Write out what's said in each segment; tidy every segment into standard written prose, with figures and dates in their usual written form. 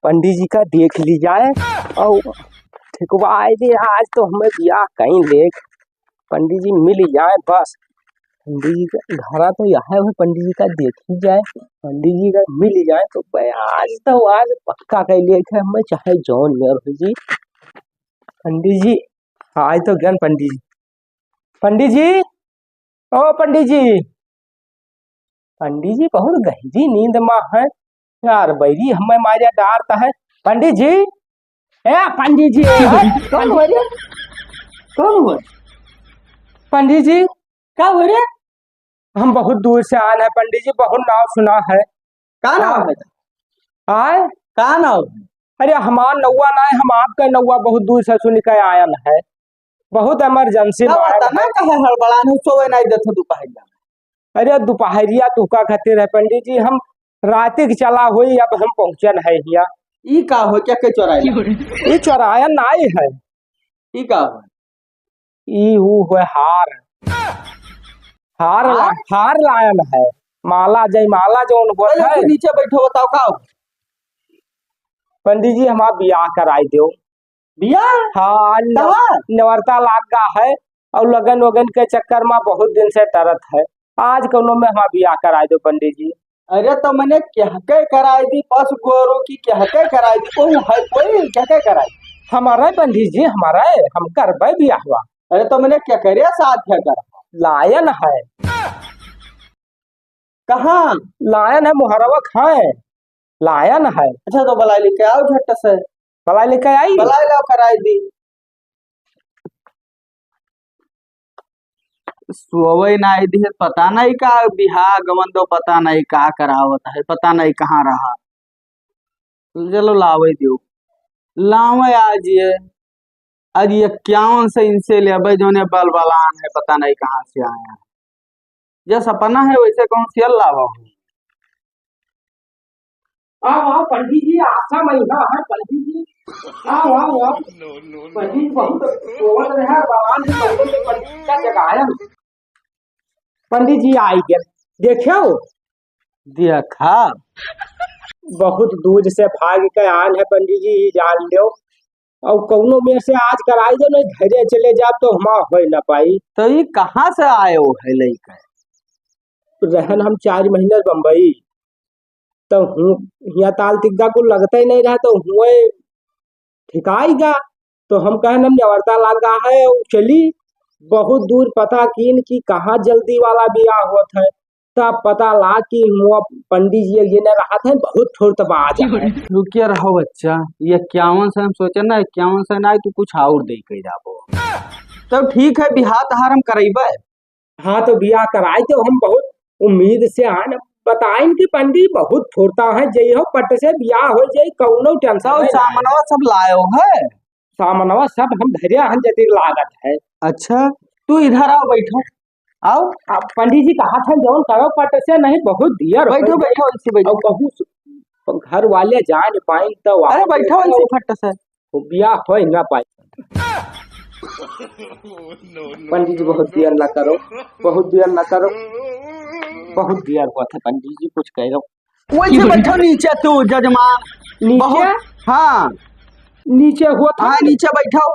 पंडित जी का देख ली जाए और ठिकवाए दे। आज तो हमें बियाह कहीं देख पंडित जी मिल जाए बस। पंडित जी का घरा तो यहाँ है, पंडित जी का देख ही जाए, पंडित जी का मिल जाए तो भाई आज पक्का कह लिए थे हमें, चाहे जौन मेयर जी। पंडित जी आज तो ज्ञान पंडित जी, पंडित जी ओ पंडित जी, पंडित जी बहुत गहरी नींद में है यार, बैरी हमें मारिया डारता है। पंडित जी ए पंडित जी कौन हो रे, कौन हो पंडित जी, क्या हो रे? हम बहुत दूर से आए हैं पंडित जी, बहुत नाम सुना है। का नाम है? आए का नाम? अरे हमार नौवा ना है, हम आपका नौवा बहुत दूर से सुन के आयल है, बहुत इमरजेंसी में आया है। कहे हड़बड़ाने सोवे नहीं देते दोपहरिया। अरे दोपहरिया तुका खातिर है पंडित जी, हम रातिक चला हुई अब हम पहुंचन है हिया। ई का हो क्या के चोराई? ई चोरायन नाई है। ई का हो? ई है हार, हार लायन है, माला जयमाला जो है। नीचे बैठो बताओ का हो? पंडित जी हमारा बियाह कराई दो। बियाह? हाँ नवरता लागा है और लगन वगन के चक्कर में बहुत दिन से तरत है, आज कोनो में हमारा बियाह कराई दो पंडित जी। अरे तो मैंने कहके कराई दी, बस गोरो की कहके कराई दी, कोई है कोई कहके कराई? हमारा पंडित जी हमारा है, हम करबे बियाह हुआ। अरे तो मैंने क्या करे साथ क्या कर? लायन है। कहाँ लायन है? मुहरवा खाए लायन है। अच्छा तो बलाई लेके आओ झट से। बलाई लेके आई, बलाई लाओ कराई दी। सोवे नहीं दी, पता नहीं का बिहार गवन दो, पता नहीं का करावत है, पता नहीं कहाँ रहा। चलो लावे दो, लावे आज ये 51 से इनसे ले जो ने बलबलान है, पता नहीं कहाँ से आया है। जैसा सपना है वैसे कौन सी लावा हूँ। आओ पंडित जी, आशा महीना है पंडित जी, आओ आओ आओ। पंडित बहुत सोवत रहे भगवान से पंडित का जगाया। पंडित जी आई गए, देखो देखा बहुत दूर से भाग के आन है पंडित जी, जान लो और कौनो में से आज कराई दो, नहीं घरे चले जा तो हम हो न पाई। तो ये कहाँ से आए हो है लड़का? रहन हम 4 महीने बम्बई, तो हूँ यहाँ ताल तिग्गा को लगता ही नहीं रहा, तो हुए ठिकाएगा तो हम कहे न न्यवर्ता लगा है चली बहुत दूर पता कीन की कहाँ जल्दी वाला बियाह होता है, तब पता ला कि हुआ पंडित जी ये न रहा था बहुत थोड़ा बाज है। रुकिया रहो बच्चा, ये 51 से हम सोचे ना 51 से ना तू कुछ और दे के जाबो। तब ठीक है बिहार तहार हम करेबे। हाँ तो बियाह कराए तो हम बहुत उम्मीद से आन बताएं कि पंडित बहुत फुरता है, जय हो पट से बियाह हो जाये, कौनो टेंशन। सामनवा सब लायो है? सामनवा सब हम धैर्य हम जति लागत है। अच्छा तू इधर आओ, बैठो आओ। पंडित जी कहा था जौन करो पट से, नहीं बहुत दियर बैठो बैठो ऐसे बैठो। बहुत घर वाले जान पाए तो अरे बैठो ऐसे फट से, बियाह हो ना पाए। पंडित जी बहुत देर न करो, बहुत देर न करो, बहुत देर हुआ था पंडित जी, कुछ कह रहा हूँ। वैसे बैठो नीचे तू जजमान। नीचे? हाँ नीचे हुआ था। हाँ नीचे बैठो।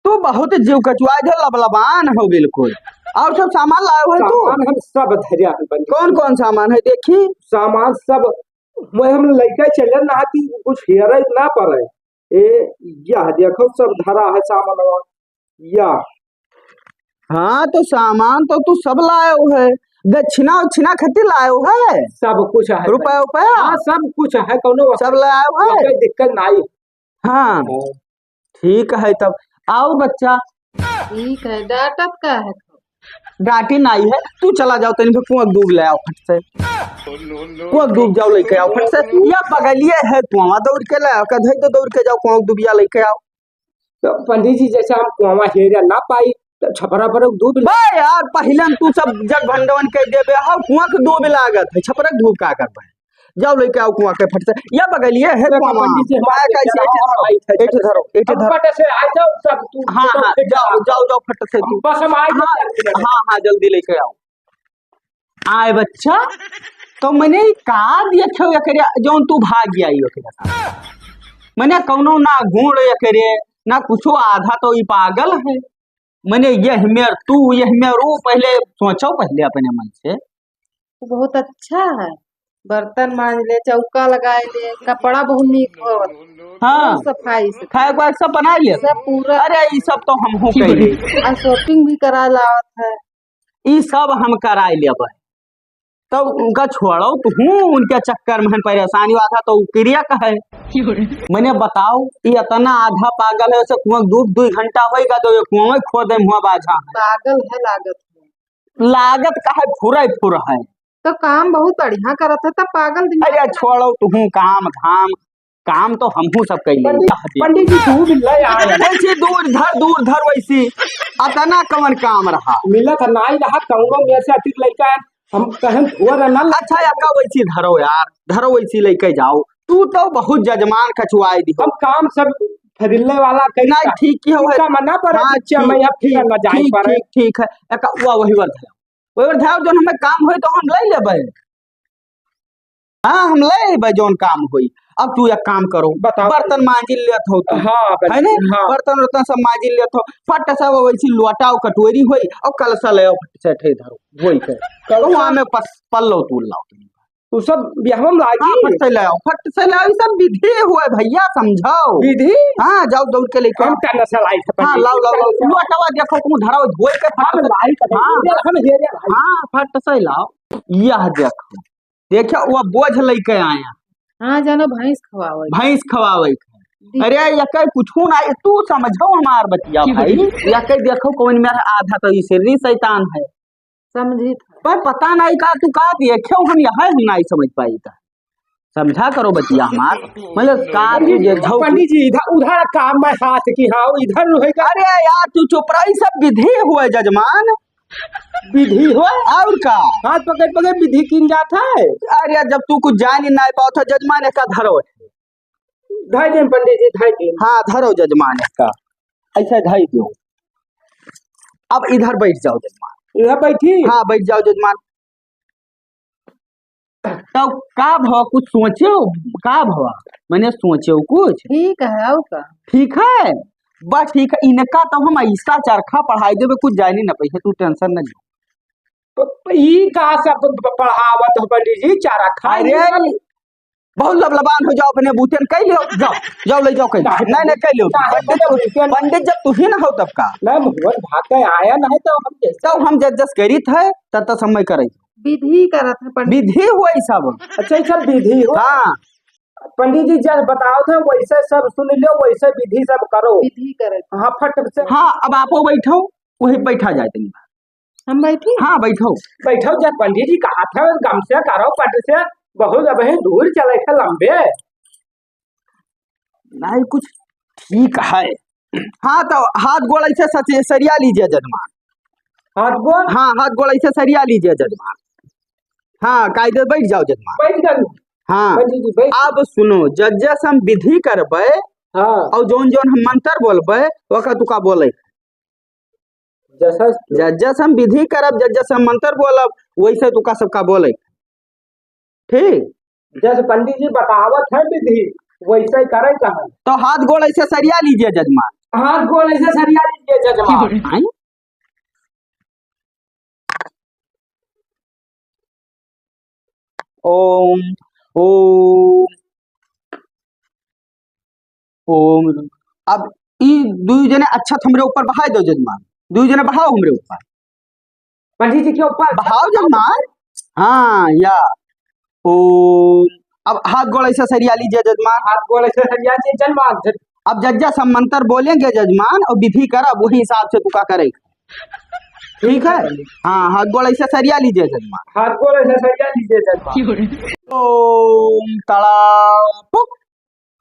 तू बहुत जीव कचुआ जो लबलबान हो बिल्कुल। और सब सामान लाए हो तू? सामान हम सब धैर्य है। कौन कौन सामान है देखी? सामान सब मैं हम लड़का चले ना कि कुछ हेरे ना पड़े। यह देखो सब धरा है सामान या। हाँ तो सामान तो तू सब लायो है, दक्षिणा उक्षिणा खती लायो है? सब कुछ है, रुपया रुपया? हाँ सब कुछ है, कौनो सब लायो है, कोई दिक्कत नहीं। हाँ ठीक है तब आओ बच्चा। ठीक है, डांटत का है? डांटी नहीं है, तू चला जाओ तनी कुआं डूब ले आओ फट से, कुआं डूब जाओ लेके आओ फट से। या बगलिए है कुआं, दौड़ के ले आओ, कधई तो दौड़ के जाओ कुआं डूबिया लेके आओ। तो पंडित जी जैसे हम कुआं हेरा ना पाई तो छपरा पर डूब यार पहले तू सब जग भंडवन के देबे, हाँ कुआं के डूब लागत है, छपरा डूब का कर पाए। जाओ लेके आओ कुआं के फट से, या बगलिए है पंडित जी हमारा कैसे एठे धरो एठे धरो फट से आ जाओ सब तू। हाँ हाँ जाओ जाओ जाओ फट से तू, बस हम आए। हाँ हाँ जल्दी लेके आओ। आए बच्चा तो मैंने का देखे एकरे जौन तू भाग गया ओकरे साथ मैंने कौनो ना गुण एकरे ना कुछो आधा तो ई पागल है मैंने यह में तू यह में रू पहले सोचो पहले अपने मन से तो बहुत अच्छा है। बर्तन मांज ले, चौका लगाए ले, कपड़ा बहुत नीक हो, हाँ सफाई से खाए को सब बना लिया सब पूरा। अरे ये सब तो हम हो कही और शॉपिंग भी करा लावत है। ये सब हम कराए लेब तो उनका छोड़ो तो हूँ उनके चक्कर में परेशानी हुआ था तो क्रिया का है मैंने बताओ ये इतना आधा पागल है उसे कुआं 2 घंटा होएगा तो ये कुआं खो दे मुँह बाजा पागल है लागत है। लागत का है फुर है तो काम बहुत बढ़िया करत है तब पागल दिमाग अरे छोड़ो तू हूँ काम तो हमहू सब कही पंडित जी दूध ले आए वैसे दूर धर वैसी अतना कवन काम रहा मिलत नहीं रहा कौनो में से अतिक लड़का हम कहें धुआ रहना अच्छा अक्का वैसी धरो वैसी लेके जाओ तू तो बहुत जजमान कछुआई दी हम काम सब खरीदने वाला कहीं नहीं ठीक ही है मना पर हाँ, मैं अब फिर न जाए पर ठीक है एक वही वर्ध जो हमें काम होई तो हम ले लेबै हाँ हम ले लेबै जोन काम होई अब तू एक काम करो बताओ बर्तन मांजिल लेत हो तू हाँ है ना हाँ बर्तन वर्तन सब मांजिल लेत हो फट से वो वैसी लोटा और कटोरी होई और कलसा ले फट से ठे धरो वही के तो वहां में पल्लो तू लाओ तू सब ब्याह में लागी फट से ले आओ सब विधि हुए भैया समझाओ विधि हाँ जाओ दौड़ के लेके हम का नशा लाई था हाँ लाओ लोटवा देखो तुम धरो धोई के हम लाई था हम हेरे हाँ फट से लाओ यह देखो वो बोझ लेके आया हाँ जानो भैंस खवावे अरे यके कुछू ना तू समझो हमार बतिया भाई यके देखो कौन मेरा आधा तो इसरी शैतान है समझी पर पता नहीं का तू का देखे हम यहाँ ही नहीं समझ पाई था समझा करो बतिया हमार मतलब का तुझे पंडित जी इधर उधर काम में हाथ की हाँ इधर रहेगा अरे यार तू चुप रही सब विधि हुए जजमान विधि हो और का हाथ पकड़ विधि किन जाता है अरे जब तू कुछ जान ही नहीं पाओ था जजमान का धरो ढाई दिन पंडित जी ढाई दिन हाँ धरो जजमान का ऐसा ढाई दो अब इधर बैठ जाओ जजमान इधर बैठी हाँ बैठ जाओ जजमान तो का भवा कुछ सोचे का भवा मैंने सोचे कुछ ठीक है और का ठीक है बस ठीक है इनका तो हम ऐसा चरखा पढ़ाई देवे कुछ जानी न पैसे तू टेंशन न ई का सब पढ़ावत हो पंडित जी चारा खा अरे बहुत लबलबान हो जाओ अपने बूते कह लो जाओ ले जाओ कह नहीं कह लो पंडित जब तू ही ना हो तब का नहीं भगवान भाग के आया नहीं तो हम जस करित है तब समय करे विधि करत है पंडित विधि हुआ सब अच्छा सब विधि हो हाँ पंडित जी जब बताओ थे वैसे सब सुन लो वैसे विधि सब करो विधि करे हाँ फट से हाँ अब आपो बैठो वही बैठा जाए तनी हम बैठी हाँ बैठो जब पंडित जी कहा था गम से करो पट से बहुत अब दूर चले थे लंबे नहीं कुछ ठीक है हाँ तो हाथ गोड़ ऐसे सरिया लीजिए जजमान हाथ गोड़ ऐसे सरिया लीजिए जजमान हाँ कायदे बैठ जाओ जजमान बैठ गए हाँ अब सुनो जज्जस हम विधि करबे हाँ और जोन जोन हम मंत्र बोलबे वका तुका बोले जज्जस हम विधि करब जज्जस हम मंत्र बोलब वैसे तुका सबका बोले ठीक जैसे पंडित जी बतावत है विधि वैसे करे कहा तो हाथ गोड़ ऐसे सरिया लीजिए जजमान हाथ गोड़ ऐसे सरिया लीजिए जजमान ओम ओम ओम अब ई दू जने अच्छा हमरे ऊपर बहाई दो जजमान दू जने बहाओ हमरे ऊपर पंडित जी के ऊपर बहाओ जजमान हाँ या ओम अब हाथ गोड़ ऐसे सरिया लीजिए जजमान हाथ गोड़ ऐसे सरिया लीजिए जजमान अब जज्जा सब मंत्र बोलेंगे जजमान और विधि करा वही हिसाब से तुका करेगा ठीक है हाँ हाथ गोड़ ऐसे सरिया लीजिए जजमान हाथ गोड़ ऐसे सरिया लीजिए जजमान ओम तड़ापुक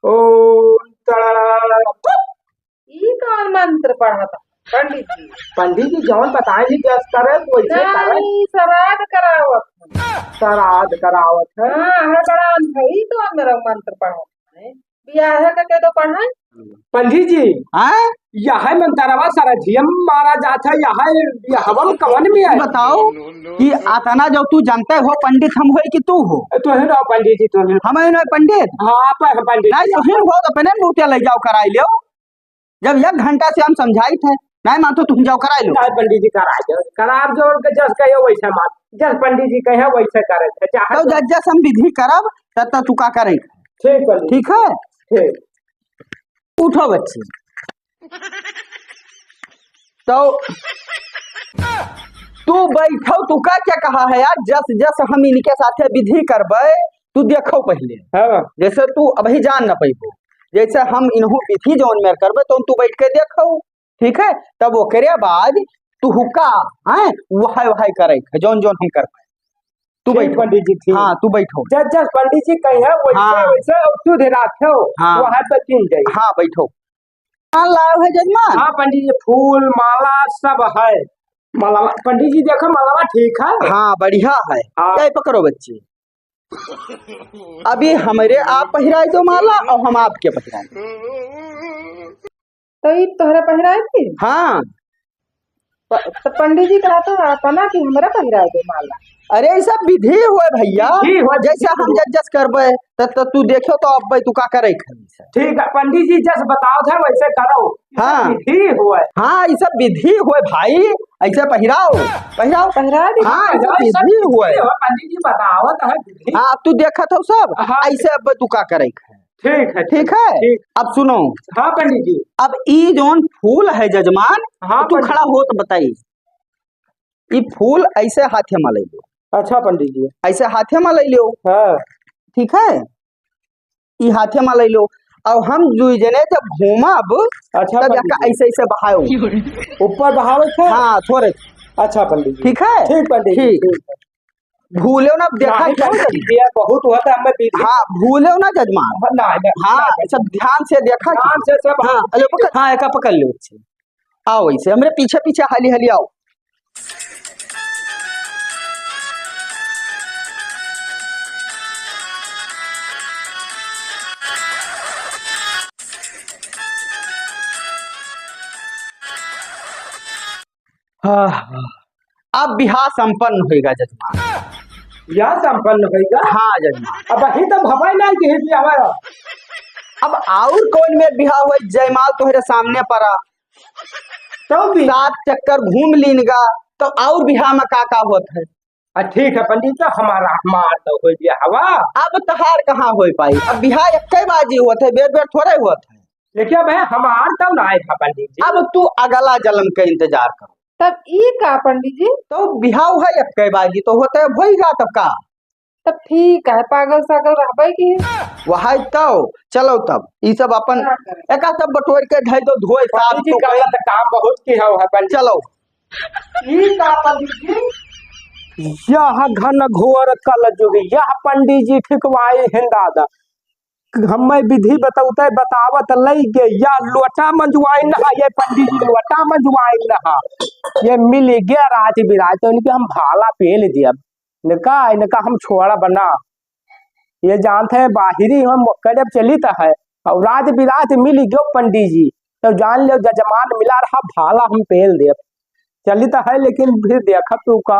ओम तड़ापुक ये कौन मंत्र पढ़ा था पंडित जी जौन बताएंगे जस करे वैसे करे श्राद्ध करावत श्राद्ध करावत है हाँ है बड़ा भाई तो मेरा मंत्र पढ़ा है ब्याह का के तो पढ़ा पंडित जी हैं? यह मंतरवा सारा झियम मारा जाता है यह हवम कवन में है बताओ कि आतना जो तू जानते हो पंडित हम हो कि तू हो? तो है ना पंडित जी तो है हम है पंडित हाँ आप है पंडित नहीं तुम हो तो अपने मूर्तियां ले जाओ कराई लो। जब 1 घंटा से हम समझाई थे नहीं मानतो तुम जाओ कराई लो। नहीं पंडित जी करार जोड़ के जस कहे वैसे मान जस पंडित जी कहे वैसे करे तो जज जस हम विधि करब तब तू का करे। ठीक पंडित ठीक है ठीक उठो बच्चे। तो तू बैठो तू का क्या कहा है यार जस जस हम इनके साथे विधि करबे तू देखो पहले हाँ जैसे तू अभी जान न पैबो जैसे हम इन्हों विधि जौन में करबे तो तू बैठ के देखो ठीक है। तब ओकरे बाद तू हुक्का हैं वहाय वहाय करे जौन जौन हम करबे तू ठीक बैठो पंडित जी ठीक हाँ तू बैठो जस जस पंडित जी कहे वैसे हाँ। वैसे तू ध्यान रखो हाँ। वहाँ तक चिन जाए हाँ बैठो हाँ लाओ है जजमान हाँ पंडित जी फूल माला सब है माला पंडित जी देखो माला ठीक है हाँ बढ़िया है। हाँ। ये पकड़ो बच्चे अभी हमारे आप पहिराए दो माला और हम आपके पहिराए। तो ये तोहरा पहिराए थी हाँ तो पंडित जी कहा तो अपना कि हमरा पहिराए दे माला। अरे ये सब विधि हुए भैया विधि हुए, जैसे हम जज करबे तो तू देखो तो अब तू का करे ठीक है पंडित जी जैसे बताओ था वैसे करो हाँ। विधि हुआ हाँ ये सब विधि हुए भाई ऐसे पहिराओ पहिराओ पहिरा दे हाँ ये सब विधि हुए पंडित जी बतावत है विधि हाँ तू देखा था सब हाँ। ऐसे अब तू का करे ठीक है ठीक है ठीक। अब सुनो हाँ पंडित जी अब ई जोन फूल है जजमान हाँ तू पंडित। खड़ा हो तो बताई ई फूल ऐसे हाथे में ले लो अच्छा पंडित जी ऐसे हाथे में ले लो हाँ ठीक है ई हाथे में ले लो और हम दुई जने जब घूमब अच्छा तब पंडित जाकर जी। ऐसे ऐसे बहाओ ऊपर बहावे थे हाँ थोड़े अच्छा पंडित जी ठीक है ठीक पंडित जी ठीक भूलो ना देखा नहीं, क्यों पंडित जी, ये बहुत हुआ था हमें विधि हाँ भूलो ना जजमान नहीं हाँ सब ध्यान से देखा ध्यान से सब हाँ अरे पकड़ हाँ एक पकड़ लो अच्छे आओ ऐसे हमरे पीछे पीछे हाली हाली आओ हाँ अब बिहार संपन्न होएगा जजमान। यह संपन्न होगा हाँ जजमान अब अभी तो भवाई नहीं कि हित हमारा अब और कौन में बिहार हुए जयमाल तोहरे सामने पड़ा तो भी 7 चक्कर घूम लीनगा तो और बिहार में का होत है। ठीक है पंडित जी हमारा मार तो हो गया हवा अब तहार कहाँ हो पाई अब बिहार एक बाजी हुआ था बेर बेर थोड़े हुआ था लेकिन अब हमार तो नहीं था पंडित जी अब तू अगला जन्म का इंतजार करो तब ई का पंडित जी तो बिहाव है एक बाजी तो होते होगा तब का तब ठीक है पागल सागल रहबे की वहा तो चलो तब ये सब अपन एक सब बटोर के ढाई दो धोए साफ पंडित जी का तो काम बहुत की है पंडित चलो ई का पंडित जी यह घन घोर कल जुग यह पंडित जी ठिकवाए हैं दादा हमें विधि बताते बतावत लई गे या लोटा मंजवाई नहा ये पंडित जी लोटा मंजवाई नहा ये मिल गया राज बिराज तो इनके हम भाला पेल दिया इनका हम छोड़ा बना ये जानते हैं बाहरी हम कदम चलित है और राज बिराज मिल गयो पंडित जी तो जान लो जजमान मिला रहा भाला हम पेल दे चलित है लेकिन फिर देखा तू का